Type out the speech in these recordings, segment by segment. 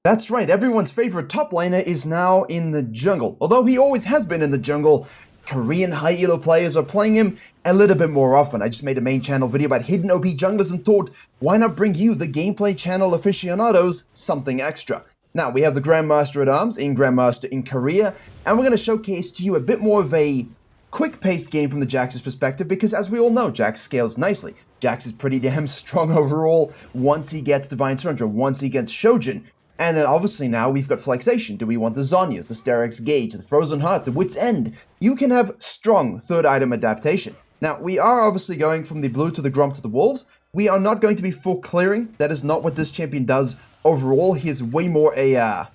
That's right, everyone's favorite top laner is now in the jungle. Although he always has been in the jungle, Korean high elo players are playing him a little bit more often. I just made a main channel video about hidden OP junglers and thought, why not bring you, the gameplay channel aficionados, something extra? Now, we have the Grandmaster at Arms in Grandmaster in Korea, and we're going to showcase to you a bit more of a quick-paced game from the JAX's perspective, because as we all know, JAX scales nicely. JAX is pretty damn strong overall once he gets Divine Surrender, once he gets Shojin. And then obviously now we've got Flexation. Do we want the Zhonya's, the Sterak's Gauge, the Frozen Heart, the Wit's End? You can have strong third item adaptation. Now, we are obviously going from the blue to the Gromp to the Wolves. We are not going to be full clearing. That is not what this champion does overall. He is way more a,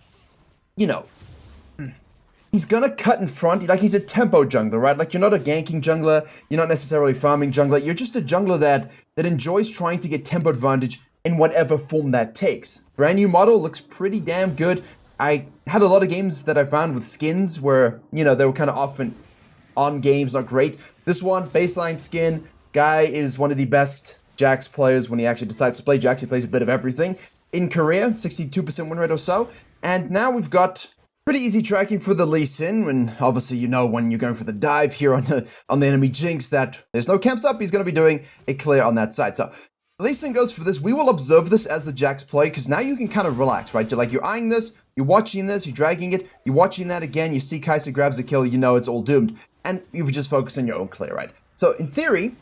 he's gonna cut in front, like he's a tempo jungler, right? Like you're not a ganking jungler, you're not necessarily farming jungler, you're just a jungler that enjoys trying to get tempo advantage in whatever form that takes. Brand new model, looks pretty damn good. I had a lot of games that I found with skins where, they were kind of often on games, not great. This one, baseline skin, guy is one of the best JAX players when he actually decides to play JAX. He plays a bit of everything. In Korea, 62% win rate or so. And now we've got pretty easy tracking for the Lee Sin, and obviously when you're going for the dive here on the enemy Jinx that there's no camps up, he's going to be doing a clear on that side. So Lee Sin goes for this. We will observe this as the JAX play, because now you can kind of relax, right? You're eyeing this, you're watching this, you're dragging it, you're watching that again, you see Kai'Sa grabs a kill, it's all doomed. And you just focus on your own clear, right? So in theory,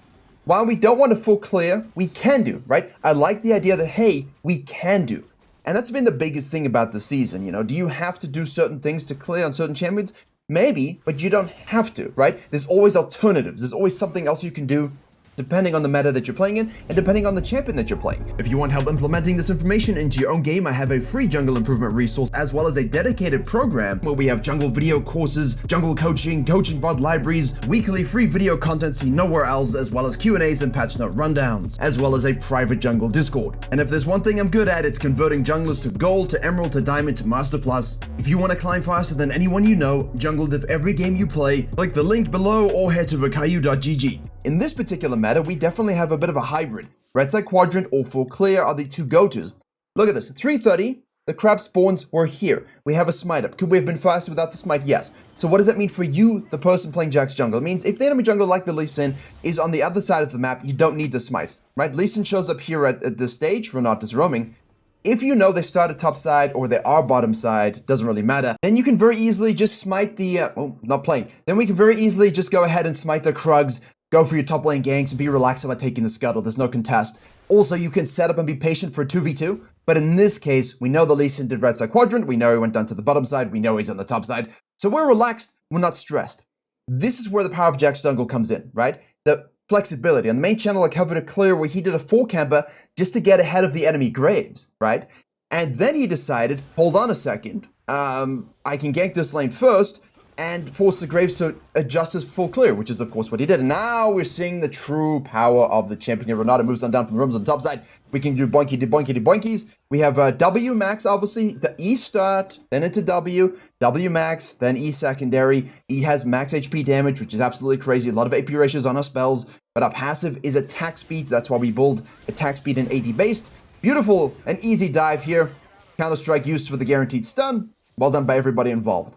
while we don't want a full clear, we can do, right? I like the idea that, hey, we can do. And that's been the biggest thing about the season, Do you have to do certain things to clear on certain champions? Maybe, but you don't have to, right? There's always alternatives. There's always something else you can do, depending on the meta that you're playing in, and depending on the champion that you're playing. If you want help implementing this information into your own game, I have a free jungle improvement resource, as well as a dedicated program where we have jungle video courses, jungle coaching VOD libraries, weekly free video content seen nowhere else, as well as Q&As and patch note rundowns, as well as a private jungle Discord. And if there's one thing I'm good at, it's converting junglers to gold, to emerald, to diamond, to master plus. If you want to climb faster than anyone you know, jungle diff every game you play, click the link below or head to virkayu.gg. In this particular meta, we definitely have a bit of a hybrid. Red side quadrant or full clear are the two go-tos. Look at this, 330, the crab spawns were here. We have a smite up. Could we have been faster without the smite? Yes. So what does that mean for you, the person playing JAX jungle? It means if the enemy jungle like the Lee Sin is on the other side of the map, you don't need the smite, right? Lee Sin shows up here at this stage, Renat is roaming. If you know they start at top side or they are bottom side, doesn't really matter, then you can very easily just smite the, not playing. Then we can very easily just go ahead and smite the Krugs, go for your top lane ganks, and be relaxed about taking the scuttle. There's no contest. Also, you can set up and be patient for a 2v2, but in this case, we know the Lee Sin did red side quadrant, we know he went down to the bottom side, we know he's on the top side, so we're relaxed, we're not stressed. This is where the power of JAX jungle comes in, right? The flexibility. On the main channel, I covered a clear where he did a 4 camper just to get ahead of the enemy Graves, right? And then he decided, hold on a second, I can gank this lane first, and force the Graves to adjust his full clear, which is of course what he did. And now we're seeing the true power of the champion. Renata moves on down from the rooms on the top side. We can do boinky-de-boinky-de-boinkies. We have W max, obviously, the E start, then into W max, then E secondary. E has max HP damage, which is absolutely crazy. A lot of AP ratios on our spells, but our passive is attack speed. That's why we build attack speed and AD based. Beautiful and easy dive here. Counter-strike used for the guaranteed stun. Well done by everybody involved.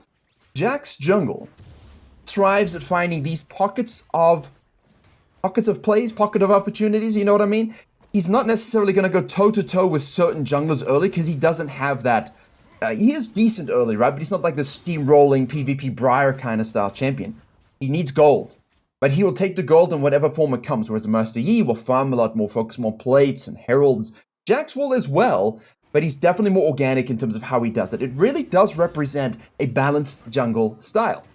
JAX jungle thrives at finding these pockets of plays, pocket of opportunities, you know what I mean? He's not necessarily going to go toe-to-toe with certain junglers early because he doesn't have that. He is decent early, right? But he's not like the steamrolling PvP Briar kind of style champion. He needs gold. But he will take the gold in whatever form it comes, whereas the Master Yi will farm a lot more, focus more on plates and heralds. JAX will as well, but he's definitely more organic in terms of how he does it. It really does represent a balanced jungle style.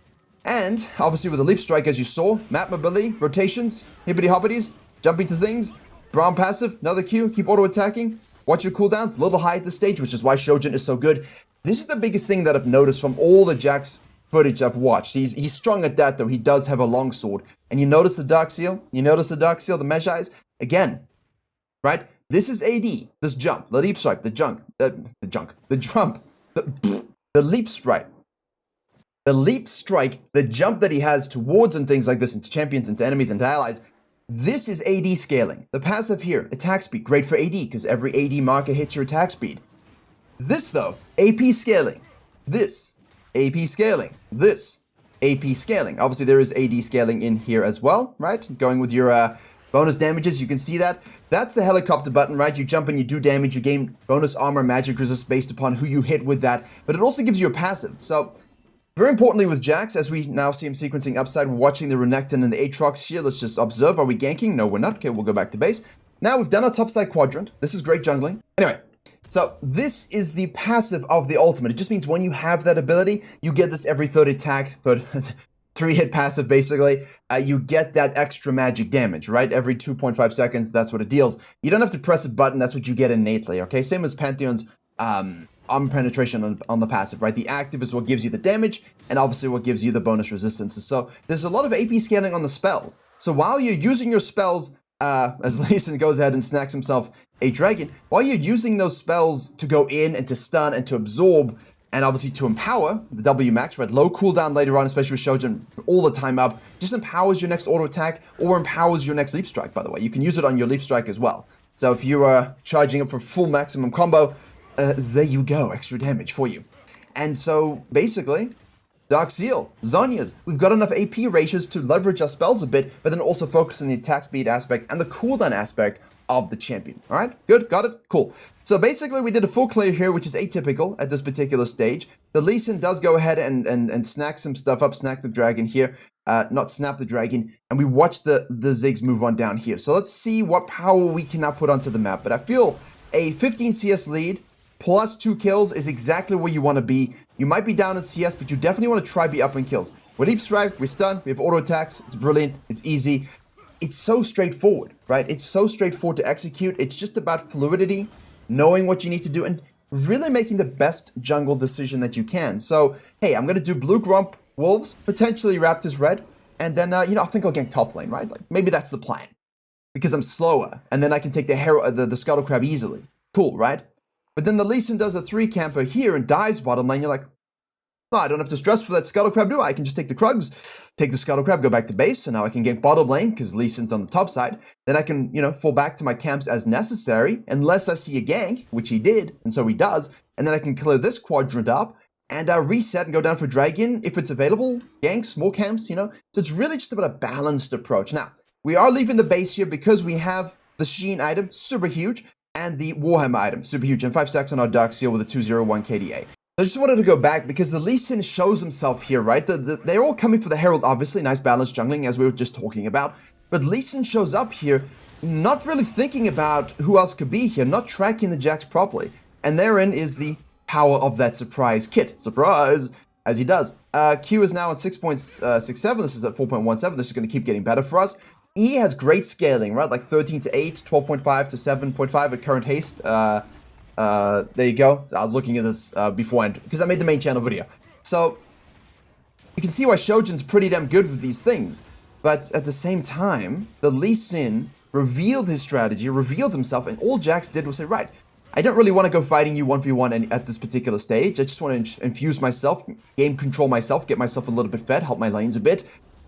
And obviously with the leap strike, as you saw, map mobility, rotations, hibbity hoppities, jumping to things, brown passive, another Q, keep auto attacking, watch your cooldowns, a little high at this stage, which is why Shojin is so good. This is the biggest thing that I've noticed from all the JAX footage I've watched. He's strong at that though. He does have a long sword. And you notice the Dark Seal, the mesh eyes, again, right? This is AD, this jump, the leap strike, the jump, the leap strike. The leap strike, the jump that he has towards and things like this into champions, into enemies, into allies, this is AD scaling. The passive here, attack speed, great for AD, because every AD marker hits your attack speed. This though, AP scaling. This, AP scaling. This, AP scaling. Obviously there is AD scaling in here as well, right? Going with your bonus damages, you can see that. That's the helicopter button, right? You jump and you do damage, you gain bonus armor, magic resist based upon who you hit with that, but it also gives you a passive. So, very importantly with JAX, as we now see him sequencing upside, we're watching the Renekton and the Aatrox here. Let's just observe. Are we ganking? No, we're not. Okay, we'll go back to base. Now we've done our topside quadrant. This is great jungling. Anyway, so this is the passive of the ultimate. It just means when you have that ability, you get this every third attack, 3-hit passive basically. You get that extra magic damage, right? Every 2.5 seconds, that's what it deals. You don't have to press a button, that's what you get innately, okay? Same as Pantheon's armor penetration on the passive, right? The active is what gives you the damage, and obviously what gives you the bonus resistances. So there's a lot of AP scaling on the spells. So while you're using your spells, as Lee Sin goes ahead and snacks himself a dragon, while you're using those spells to go in and to stun and to absorb, and obviously to empower the W max, right? Low cooldown later on, especially with Shojin, all the time up, just empowers your next auto attack or empowers your next leap strike, by the way. You can use it on your leap strike as well. So if you are charging up for full maximum combo, there you go, extra damage for you. And so basically, Dark Seal, Zhonya's, we've got enough AP ratios to leverage our spells a bit, but then also focus on the attack speed aspect and the cooldown aspect of the champion. All right, good, got it, cool. So basically we did a full clear here, which is atypical at this particular stage. The Lee Sin does go ahead and snack some stuff up, snack the dragon here, not snap the dragon, and we watch the Ziggs move on down here. So let's see what power we can now put onto the map. But I feel a 15 CS lead plus 2 kills is exactly where you want to be. You might be down in CS, but you definitely want to try be up in kills. We're leap strike, we're stun, we have auto attacks, it's brilliant, it's easy. It's so straightforward, right? It's so straightforward to execute. It's just about fluidity, knowing what you need to do, and really making the best jungle decision that you can. So, hey, I'm going to do blue Grump Wolves, potentially Raptors Red, and then, I think I'll gank top lane, right? Like, maybe that's the plan, because I'm slower, and then I can take the Scuttle Crab easily. Cool, right? But then the Lee Sin does a 3-camper here and dives bottom lane. You're like, no, I don't have to stress for that Scuttle Crab, do I? I can just take the Krugs, take the Scuttle Crab, go back to base, so now I can gank bottom lane, because Lee Sin's on the top side. Then I can, fall back to my camps as necessary, unless I see a gank, which he did, and so he does, and then I can clear this quadrant up, and reset and go down for Dragon, if it's available, ganks, more camps, So it's really just about a balanced approach. Now, we are leaving the base here because we have the Sheen item, super huge, and the Warhammer item, super huge, and 5 stacks on our Dark Seal with a 201 KDA. I just wanted to go back because the Lee Sin shows himself here, right? They're all coming for the Herald, obviously. Nice balanced jungling, as we were just talking about. But Lee Sin shows up here, not really thinking about who else could be here, not tracking the Jax properly. And therein is the power of that surprise kit. Surprise! As he does. Q is now at 6.67. This is at 4.17. This is going to keep getting better for us. E has great scaling, right? Like 13 to 8, 12.5 to 7.5 at current haste. There you go. I was looking at this beforehand because I made the main channel video. So you can see why Shojin's pretty damn good with these things. But at the same time, the Lee Sin revealed his strategy, revealed himself, and all Jax did was say, right, I don't really want to go fighting you 1v1 at this particular stage. I just want to infuse myself, game control myself, get myself a little bit fed, help my lanes a bit.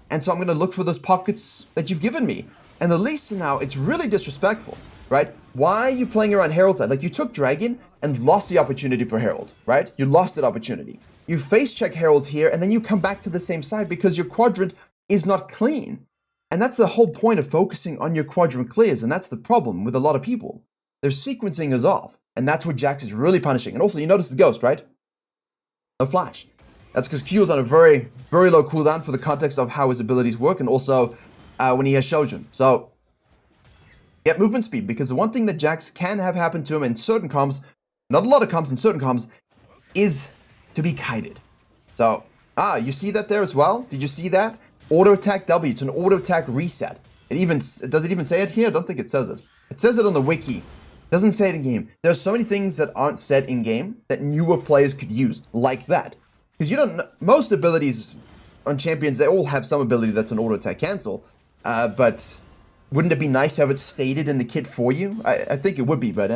And so I'm going to look for those pockets that you've given me. And the Lee Sin now, it's really disrespectful, right? Why are you playing around Herald side? Like, you took Dragon and lost the opportunity for Herald, right? You lost that opportunity. You face check Herald here, and then you come back to the same side because your quadrant is not clean. And that's the whole point of focusing on your quadrant clears, and that's the problem with a lot of people. Their sequencing is off, and that's what Jax is really punishing. And also, you notice the ghost, right? No flash. That's because Q is on a very, very low cooldown for the context of how his abilities work, and also when he has Shojin. So, get movement speed, because the one thing that Jax can have happen to him in certain comps, not a lot of comps, in certain comps, is to be kited. So, you see that there as well? Did you see that? Auto attack W, it's an auto attack reset. Does it even say it here? I don't think it says it. It says it on the wiki. It doesn't say it in game. There's so many things that aren't said in game that newer players could use, like that. Because you don't know, most abilities on champions, they all have some ability that's an auto attack cancel, but wouldn't it be nice to have it stated in the kit for you? I think it would be, but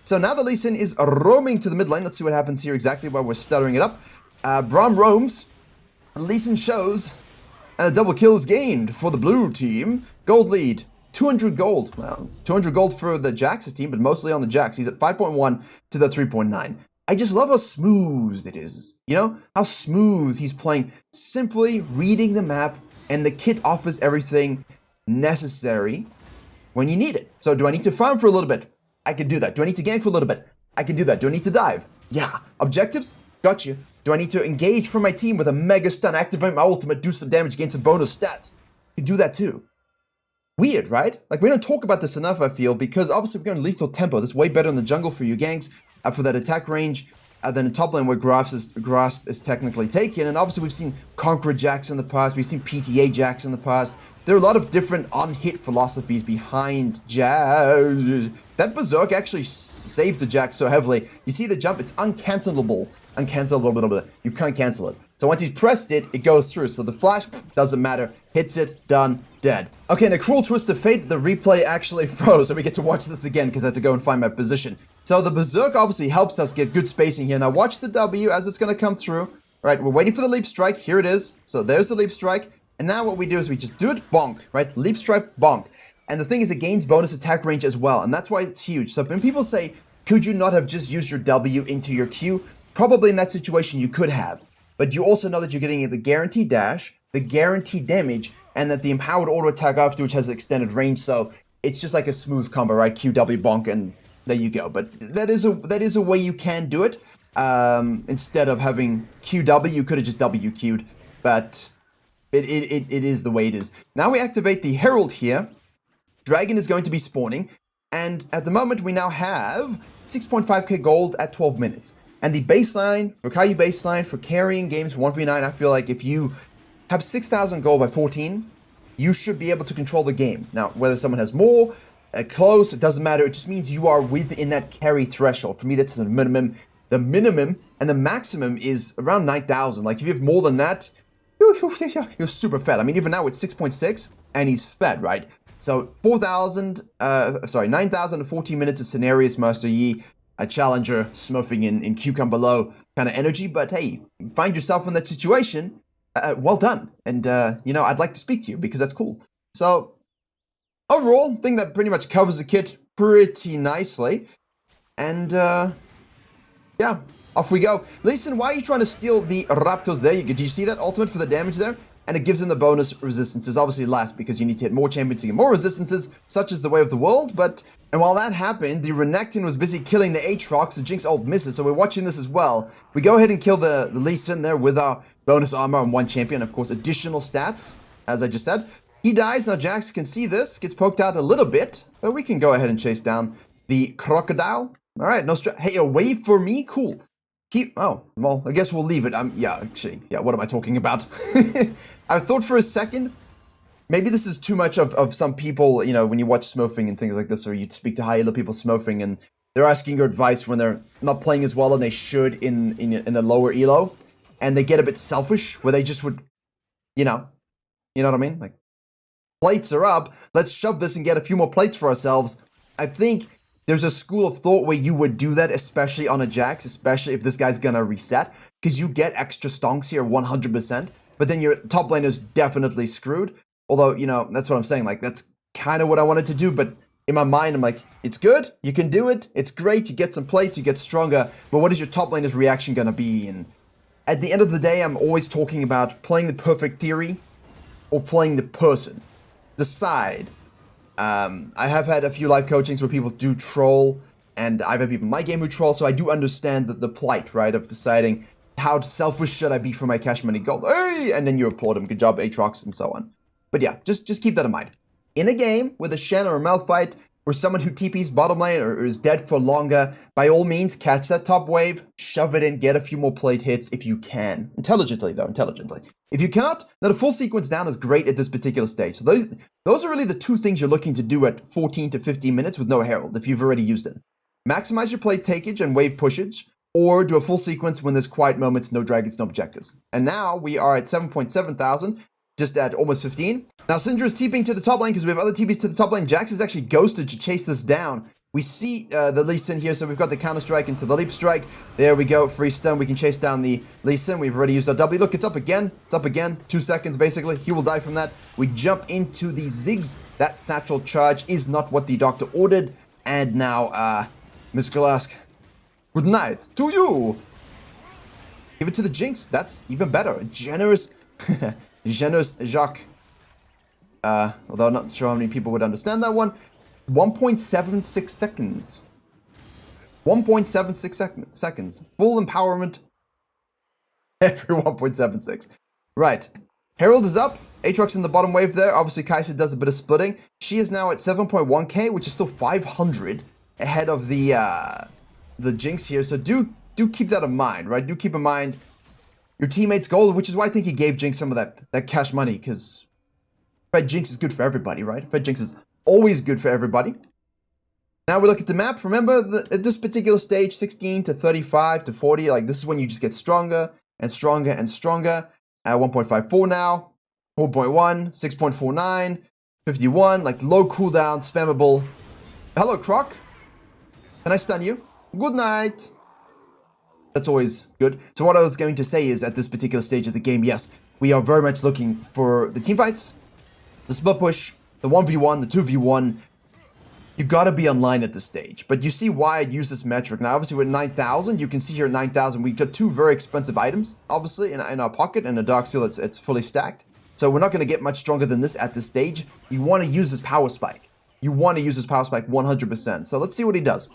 So now the Lee Sin is roaming to the mid lane. Let's see what happens here exactly while we're stuttering it up. Braum roams, Lee Sin shows, and a double kill is gained for the blue team. Gold lead 200 gold. Well, 200 gold for the JAX team, but mostly on the JAX. He's at 5.1 to the 3.9. I just love how smooth it is. You know, how smooth he's playing. Simply reading the map, and the kit offers everything necessary when you need it. So do I need to farm for a little bit? I can do that. Do I need to gank for a little bit? I can do that. Do I need to dive? Yeah. Objectives? Got you. Do I need to engage for my team with a mega stun, activate my ultimate, do some damage, gain some bonus stats? You can do that too. Weird, right? Like, we don't talk about this enough, I feel, because obviously we're going lethal tempo. That's way better in the jungle for you ganks, for that attack range, than in top lane where grasp is technically taken. And obviously we've seen Conqueror JAX in the past, we've seen PTA JAX in the past. There are a lot of different on-hit philosophies behind JAX. That Berserk actually saved the JAX so heavily. You see the jump, it's uncancelable. Uncancelable, you can't cancel it. So once he's pressed it, it goes through. So the flash, doesn't matter. Hits it, done, dead. Okay, in a cruel twist of fate, the replay actually froze, so we get to watch this again because I had to go and find my position. So the Berserk obviously helps us get good spacing here. Now watch the W as it's going to come through. All right, we're waiting for the leap strike. Here it is. So there's the leap strike. And now what we do is we just do it, bonk, right? Leap strike, bonk. And the thing is, it gains bonus attack range as well. And that's why it's huge. So when people say, could you not have just used your W into your Q? Probably in that situation you could have. But you also know that you're getting the guaranteed dash, the guaranteed damage, and that the empowered auto attack after, which has extended range. So it's just like a smooth combo, right? QW bonk, and there you go. But that is a way you can do it. Instead of having QW, you could have just W Q'd. But it is the way it is. Now we activate the Herald here. Dragon is going to be spawning. And at the moment, we now have 6.5k gold at 12 minutes. And the baseline, Virkayu baseline for carrying games 1v9, I feel like if you have 6,000 gold by 14, you should be able to control the game. Now, whether someone has more, close, it doesn't matter. It just means you are within that carry threshold. For me, that's the minimum. The minimum and the maximum is around 9,000. Like, if you have more than that, you're super fed. I mean, even now it's 6.6, and he's fed, right? So 9,014 minutes of Scenarius Master Yi, a challenger, smurfing in Cucumber below kind of energy. But hey, you find yourself in that situation, well done. And, you know, I'd like to speak to you because that's cool. So overall, I think that pretty much covers the kit pretty nicely. And, yeah, off we go. Listen, why are you trying to steal the Raptors there? Did you see that ultimate for the damage there? And it gives them the bonus resistances, obviously less, because you need to hit more champions to get more resistances, such as the Way of the World. And while that happened, the Renekton was busy killing the Aatrox, the Jinx ult misses, so we're watching this as well. We go ahead and kill the Lee Sin there with our bonus armor on one champion, of course, additional stats, as I just said. He dies, now Jax can see this, gets poked out a little bit, but we can go ahead and chase down the Crocodile. All right, no stress. Hey, a wave for me? Cool. Oh, well, I guess we'll leave it. Yeah, what am I talking about? I thought for a second, maybe this is too much of some people, you know, when you watch smurfing and things like this, or you speak to high elo people smurfing, and they're asking your advice when they're not playing as well and they should in a lower elo, and they get a bit selfish, where they just would, you know what I mean? Like, plates are up, let's shove this and get a few more plates for ourselves. I think there's a school of thought where you would do that, especially on a Jax, especially if this guy's gonna reset, because you get extra stonks here 100%, but then your top lane is definitely screwed. Although, you know, that's what I'm saying, like, that's kind of what I wanted to do, but in my mind, I'm like, it's good, you can do it, it's great, you get some plates, you get stronger, but what is your top laner's reaction gonna be? And at the end of the day, I'm always talking about playing the perfect theory or playing the person. Decide. I have had a few live coachings where people do troll, and I've had people in my game who troll, so I do understand the plight, right, of deciding how selfish should I be for my cash money gold. Hey! And then you applaud them, good job, Aatrox, and so on. But yeah, just keep that in mind. In a game with a Shen or a Malphite, or someone who TPs bottom lane or is dead for longer, by all means, catch that top wave, shove it in, get a few more plate hits if you can. Intelligently, though, intelligently. If you cannot, then a full sequence down is great at this particular stage. So those are really the two things you're looking to do at 14 to 15 minutes with no Herald, if you've already used it. Maximize your plate takeage and wave pushage, or do a full sequence when there's quiet moments, no dragons, no objectives. And now we are at 7.7 thousand, just at almost 15. Now Syndra is TPing to the top lane because we have other TPs to the top lane. Jax is actually ghosted to chase this down. We see the Lee Sin here, so we've got the counter strike into the leap strike. There we go, free stun. We can chase down the Lee Sin. We've already used our W. Look, it's up again. It's up again. 2 seconds, basically. He will die from that. We jump into the Ziggs. That satchel charge is not what the doctor ordered. And now, Miss Galask, good night to you. Give it to the Jinx. That's even better. Generous, generous Jacques. Although I'm not sure how many people would understand that one. 1.76 seconds. 1.76 seconds. Full empowerment. Every 1.76. Right. Herald is up. Aatrox in the bottom wave there. Obviously, Kai'Sa does a bit of splitting. She is now at 7.1k, which is still 500 ahead of the Jinx here. So do keep that in mind, right? Do keep in mind your teammate's goal, which is why I think he gave Jinx some of that cash money, because Fed Jinx is good for everybody, right? Fed Jinx is always good for everybody. Now we look at the map. Remember, at this particular stage, 16 to 35 to 40, like this is when you just get stronger and stronger and stronger. At 1.54 now, 4.1, 6.49, 51, like low cooldown, spammable. Hello, Croc. Can I stun you? Good night. That's always good. So what I was going to say is, at this particular stage of the game, yes, we are very much looking for the team fights, the split push, the 1v1, the 2v1. You gotta be online at this stage. But you see why I use this metric. Now, obviously, with 9,000, you can see here at 9,000, we got 2 very expensive items, obviously, in our pocket, and a Dark Seal, it's fully stacked. So we're not gonna get much stronger than this at this stage. You wanna use this power spike. You wanna use this power spike 100%. So let's see what he does.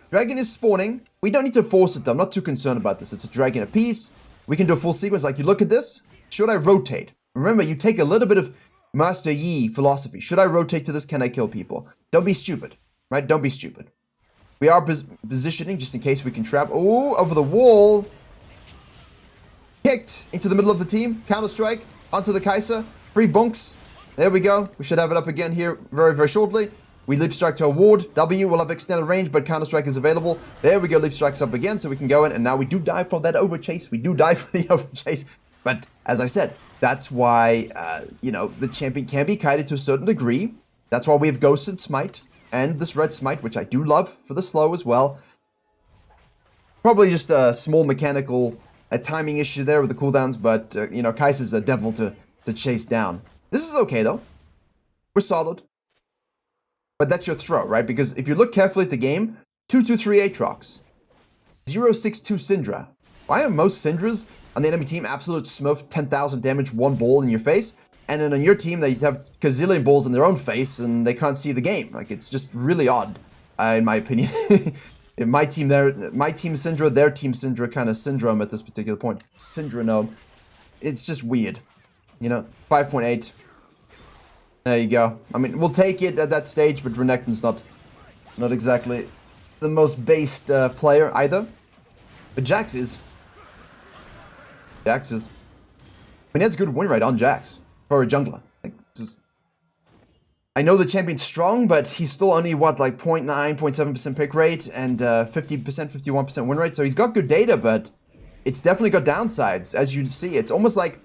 Dragon is spawning. We don't need to force it, though. I'm not too concerned about this. It's a dragon apiece. We can do a full sequence. Like, you look at this. Should I rotate? Remember, you take a little bit of Master Yi philosophy. Should I rotate to this? Can I kill people? Don't be stupid, right? Don't be stupid. We are positioning just in case we can trap. Oh, over the wall. Kicked into the middle of the team. Counter strike onto the Kai'Sa. 3 bunks. There we go. We should have it up again here very, very shortly. We leap strike to a ward. W will have extended range, but counter strike is available. There we go. Leap strikes up again, so we can go in. And now we do die for that overchase. We do die for the overchase. But as I said, that's why, you know, the champion can be kited to a certain degree. That's why we have Ghosted Smite and this Red Smite, which I do love for the slow as well. Probably just a small mechanical timing issue there with the cooldowns, but, you know, Kai'Sa's a devil to chase down. This is okay, though. We're solid. But that's your throw, right? Because if you look carefully at the game, 223 Aatrox, 062 Syndra. Why are most Syndras on the enemy team absolute smurf, 10,000 damage, 1 ball in your face? And then on your team, they have gazillion balls in their own face and they can't see the game. Like, it's just really odd, in my opinion. In my team Syndra, their team Syndra kind of syndrome at this particular point. Syndrome. It's just weird. You know, 5.8. There you go. I mean, we'll take it at that stage, but Renekton's not exactly the most based player either. But JAX is. JAX is. I mean, he has a good win rate on JAX for a jungler. Like, I know the champion's strong, but he's still only, what, like 0.9, 0.7% pick rate and 50%, 51% win rate. So he's got good data, but it's definitely got downsides, as you see. It's almost like,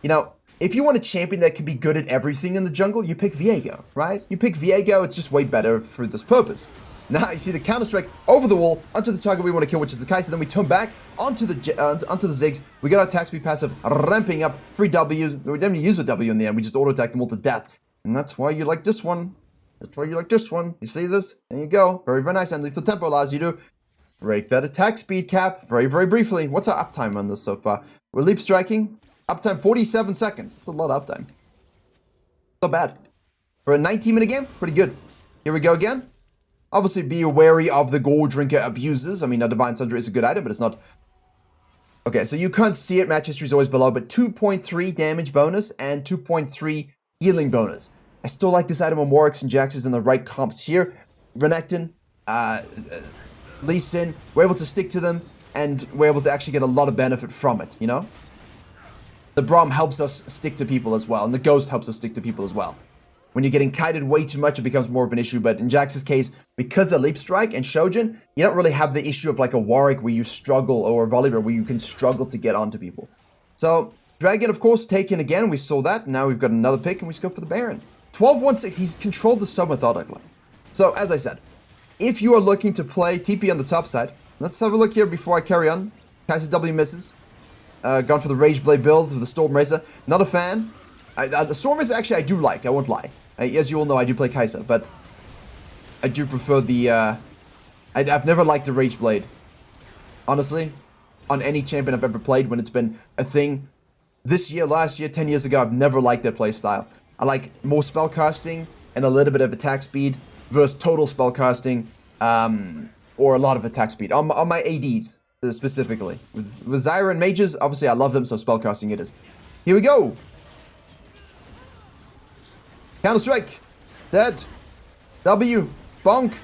you know, if you want a champion that can be good at everything in the jungle, you pick Virkayu, right? You pick Virkayu, it's just way better for this purpose. Now you see the counter-strike over the wall onto the target we want to kill, which is the Kai'Sa. Then we turn back onto the Ziggs. We get our attack speed passive ramping up. Free W. We didn't even use a W in the end. We just auto-attacked them all to death. And that's why you like this one. That's why you like this one. You see this? There you go. Very, very nice. And lethal tempo allows you to break that attack speed cap very, very briefly. What's our uptime on this so far? We're leap striking. Uptime 47 seconds. That's a lot of uptime. Not bad. For a 19-minute game, pretty good. Here we go again. Obviously, be wary of the Gore Drinker abuses. I mean, a Divine Sundry is a good item, but it's not... Okay, so you can't see it. Match history is always below, but 2.3 damage bonus and 2.3 healing bonus. I still like this item on Warwicks and Jaxes in the right comps here. Renekton, Lee Sin, we're able to stick to them, and we're able to actually get a lot of benefit from it, you know? The Braum helps us stick to people as well, and the Ghost helps us stick to people as well. When you're getting kited way too much, it becomes more of an issue, but in Jax's case, because of Leap Strike and Shojin, you don't really have the issue of like a Warwick where you struggle, or a Volibear where you can struggle to get onto people. So, Dragon, of course, taken again, we saw that, now we've got another pick, and we just go for the Baron. 12-1-6, he's controlled the sub methodically. So, as I said, if you are looking to play TP on the top side, let's have a look here before I carry on. Kaiser W misses. Gone for the Rage Blade build with the Storm Racer. Not a fan. The Storm Racer, actually, I do like. I won't lie. As you all know, I do play Kaiser, but I do prefer the... I've never liked the Rage Blade. Honestly, on any champion I've ever played when it's been a thing. This year, last year, 10 years ago, I've never liked their playstyle. I like more spellcasting and a little bit of attack speed versus total spellcasting or a lot of attack speed. On my ADs, specifically. With Zyra and mages, obviously I love them, so spellcasting it is. Here we go! Counter-strike! Dead! W! Bonk!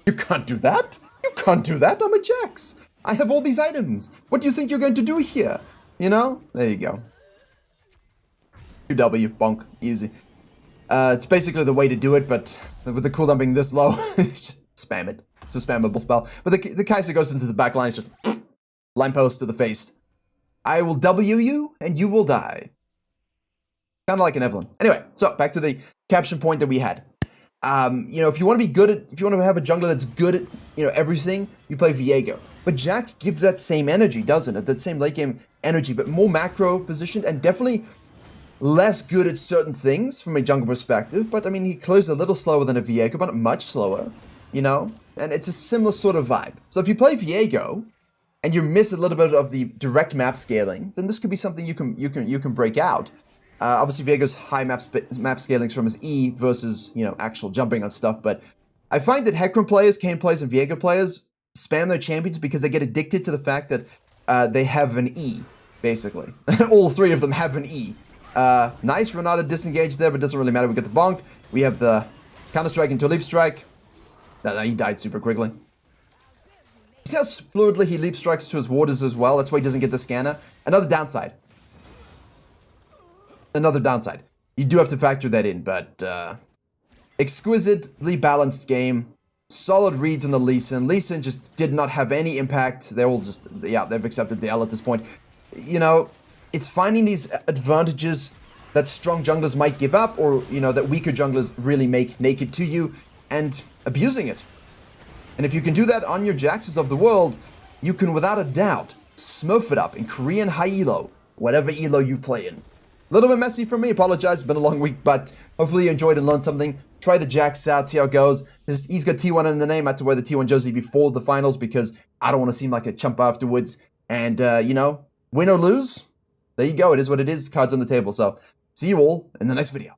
You can't do that! You can't do that! I'm a JAX! I have all these items! What do you think you're going to do here? You know? There you go. 2W, bonk, easy. It's basically the way to do it, but with the cooldown being this low, just spam it. It's a spammable spell. But the Kaiser goes into the back line, it's just line post to the face. I will W you, and you will die. Kind of like an Evelyn. Anyway, so back to the caption point that we had. You know, if you want to be good at, if you want to have a jungler that's good at, you know, everything, you play Viego. But JAX gives that same energy, doesn't it? That same late game energy, but more macro positioned and definitely less good at certain things from a jungle perspective. But I mean, he closed a little slower than a Viego, but not much slower, you know? And it's a similar sort of vibe. So if you play Viego and you miss a little bit of the direct map scaling, then this could be something you can break out. Obviously, Viego's high map scaling is from his E versus, you know, actual jumping on stuff. But I find that Hecarim players, Kayn players, and Viego players spam their champions because they get addicted to the fact that they have an E, basically. All three of them have an E. Nice Renata disengaged there, but it doesn't really matter. We got the bonk. We have the counter-strike into a leap strike. No, he died super quickly. See how fluidly he leap strikes to his warders as well? That's why he doesn't get the scanner. Another downside. Another downside. You do have to factor that in, but exquisitely balanced game. Solid reads on the Lee Sin. Lee Sin just did not have any impact. They're all just, yeah, they've accepted the L at this point. You know, it's finding these advantages that strong junglers might give up, or, you know, that weaker junglers really make naked to you, and abusing it. And if you can do that on your JAXs of the world, you can without a doubt smurf it up in Korean high elo, whatever elo you play in. A little bit messy from me, apologize, it's been a long week, but hopefully you enjoyed and learned something. Try the JAX out, see how it goes. He's got T1 in the name. I had to wear the T1 jersey before the finals because I don't want to seem like a chump afterwards. And, you know, win or lose, there you go. It is what it is. Cards on the table. So see you all in the next video.